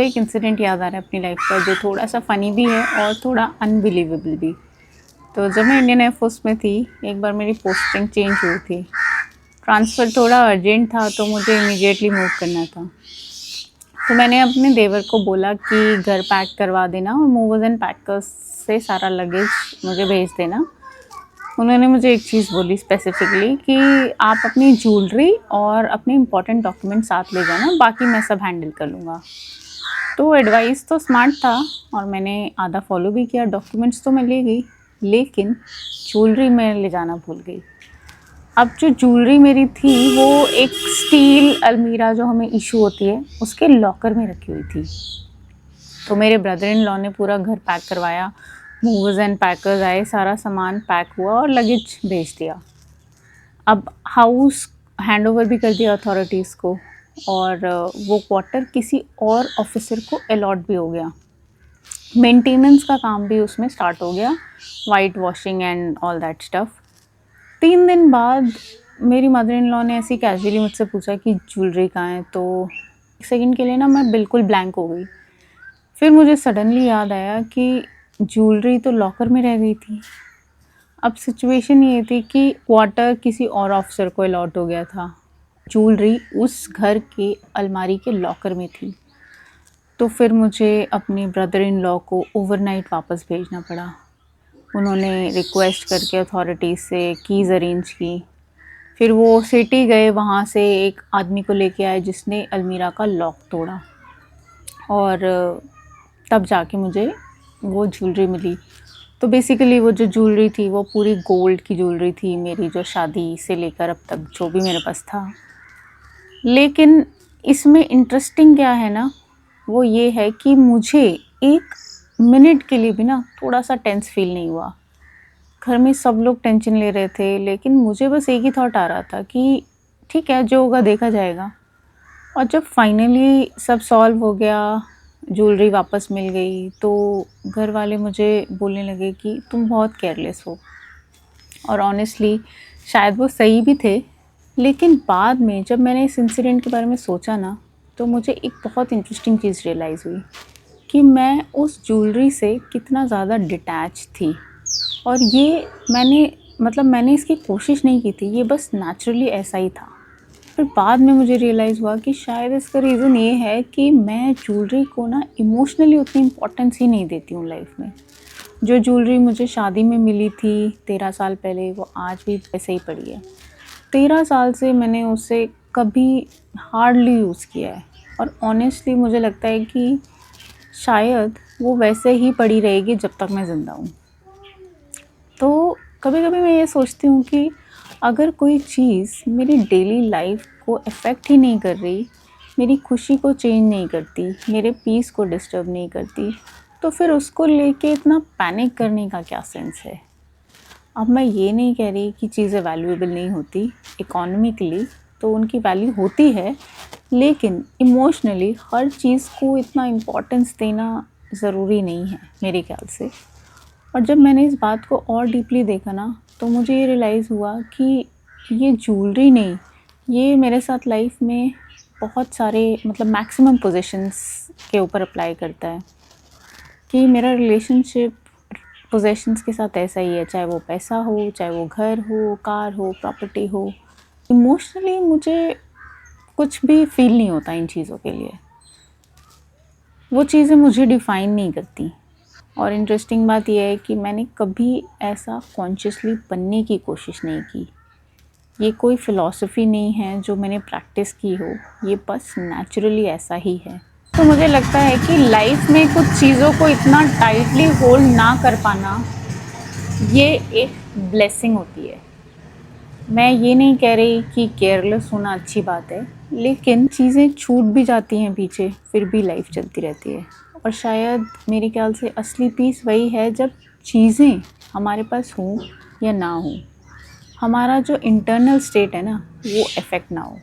एक इंसिडेंट याद आ रहा है अपनी लाइफ का जो थोड़ा सा फ़नी भी है और थोड़ा अनबिलीवेबल भी। तो जब मैं इंडियन एयरफोर्स में थी, एक बार मेरी पोस्टिंग चेंज हुई थी। ट्रांसफ़र थोड़ा अर्जेंट था तो मुझे इमीडिएटली मूव करना था। तो मैंने अपने देवर को बोला कि घर पैक करवा देना और मूवर्स एंड पैकर्स से सारा लगेज मुझे भेज देना। उन्होंने मुझे एक चीज़ बोली स्पेसिफिकली कि आप अपनी ज्वेलरी और अपने इम्पोर्टेंट डॉक्यूमेंट साथ ले जाना, बाकी मैं सब हैंडल कर लूँगा। तो एडवाइस तो स्मार्ट था और मैंने आधा फॉलो भी किया। डॉक्यूमेंट्स तो मैं ले गई, लेकिन ज्वेलरी मैं ले जाना भूल गई। अब जो ज्वेलरी मेरी थी वो एक स्टील अलमीरा जो हमें इशू होती है उसके लॉकर में रखी हुई थी। तो मेरे ब्रदर इन लॉ ने पूरा घर पैक करवाया, मूवर्स एंड पैकर्स आए, सारा सामान पैक हुआ और लगेज भेज दिया। अब हाउस हैंडओवर भी कर दिया अथॉरिटीज़ को और वो क्वार्टर किसी और ऑफिसर को अलॉट भी हो गया। मेंटेनेंस का काम भी उसमें स्टार्ट हो गया, white washing and all that stuff. 3 दिन बाद मेरी मदर इन लॉ ने ऐसे ही कैजुअली मुझसे पूछा कि ज्वेलरी कहाँ है। तो एक सेकंड के लिए ना मैं बिल्कुल ब्लैंक हो गई। फिर मुझे सडनली याद आया कि ज्वेलरी तो लॉकर में रह गई थी। अब सिचुएशन ये थी कि क्वार्टर किसी और ऑफिसर को अलॉट हो गया था, ज्वेलरी उस घर के अलमारी के लॉकर में थी। तो फिर मुझे अपने ब्रदर इन लॉ को ओवरनाइट वापस भेजना पड़ा। उन्होंने रिक्वेस्ट करके अथॉरिटीज़ से कीज़ अरेंज की। फिर वो सिटी गए, वहाँ से एक आदमी को लेके आए जिसने अलमीरा का लॉक तोड़ा और तब जाके मुझे वो ज्वेलरी मिली। तो बेसिकली वो जो ज्वेलरी थी वो पूरी गोल्ड की ज्वेलरी थी, मेरी जो शादी से लेकर अब तक जो भी मेरे पास था। लेकिन इसमें इंटरेस्टिंग क्या है ना, वो ये है कि मुझे एक मिनट के लिए भी ना थोड़ा सा टेंस फील नहीं हुआ। घर में सब लोग टेंशन ले रहे थे, लेकिन मुझे बस एक ही थॉट आ रहा था कि ठीक है, जो होगा देखा जाएगा। और जब फाइनली सब सॉल्व हो गया, ज्वेलरी वापस मिल गई, तो घर वाले मुझे बोलने लगे कि तुम बहुत केयरलेस हो। और ऑनेस्टली शायद वो सही भी थे। लेकिन बाद में जब मैंने इस इंसिडेंट के बारे में सोचा ना, तो मुझे एक बहुत इंटरेस्टिंग चीज़ रियलाइज़ हुई कि मैं उस ज्वेलरी से कितना ज़्यादा डिटैच थी। और ये मैंने इसकी कोशिश नहीं की थी, ये बस नेचुरली ऐसा ही था। फिर बाद में मुझे रियलाइज़ हुआ कि शायद इसका रीज़न ये है कि मैं ज्वेलरी को ना इमोशनली उतनी इम्पोर्टेंस ही नहीं देती हूँ लाइफ में। जो ज्वेलरी मुझे शादी में मिली थी 13 साल पहले, वो आज भी वैसे ही पड़ी है। 13 साल से मैंने उसे कभी हार्डली यूज़ किया है और ऑनेस्टली मुझे लगता है कि शायद वो वैसे ही पड़ी रहेगी जब तक मैं ज़िंदा हूँ। तो कभी कभी मैं ये सोचती हूँ कि अगर कोई चीज़ मेरी डेली लाइफ को अफेक्ट ही नहीं कर रही, मेरी खुशी को चेंज नहीं करती, मेरे पीस को डिस्टर्ब नहीं करती, तो फिर उसको लेके इतना पैनिक करने का क्या सेंस है। अब मैं ये नहीं कह रही कि चीज़ें वैल्यूएबल नहीं होती, इकोनॉमिकली तो उनकी वैल्यू होती है, लेकिन इमोशनली हर चीज़ को इतना इम्पोर्टेंस देना ज़रूरी नहीं है मेरे ख्याल से। और जब मैंने इस बात को और डीपली देखा ना, तो मुझे ये रियलाइज़ हुआ कि ये ज्वेलरी नहीं, ये मेरे साथ लाइफ में बहुत सारे मैक्सिमम पोजीशंस के ऊपर अप्लाई करता है कि मेरा रिलेशनशिप पोजेशंस के साथ ऐसा ही है, चाहे वो पैसा हो, चाहे वो घर हो, कार हो, प्रॉपर्टी हो। इमोशनली मुझे कुछ भी फील नहीं होता इन चीज़ों के लिए, वो चीज़ें मुझे डिफ़ाइन नहीं करती। और इंटरेस्टिंग बात यह है कि मैंने कभी ऐसा कॉन्शियसली बनने की कोशिश नहीं की। ये कोई फ़िलॉसफी नहीं है जो मैंने प्रैक्टिस की हो, ये बस नेचुरली ऐसा ही है। तो मुझे लगता है कि लाइफ में कुछ चीज़ों को इतना टाइटली होल्ड ना कर पाना, ये एक ब्लेसिंग होती है। मैं ये नहीं कह रही कि केयरलेस होना अच्छी बात है, लेकिन चीज़ें छूट भी जाती हैं पीछे, फिर भी लाइफ चलती रहती है। और शायद मेरे ख्याल से असली पीस वही है जब चीज़ें हमारे पास हों या ना हों, हमारा जो इंटरनल स्टेट है ना, वो अफेक्ट ना हो।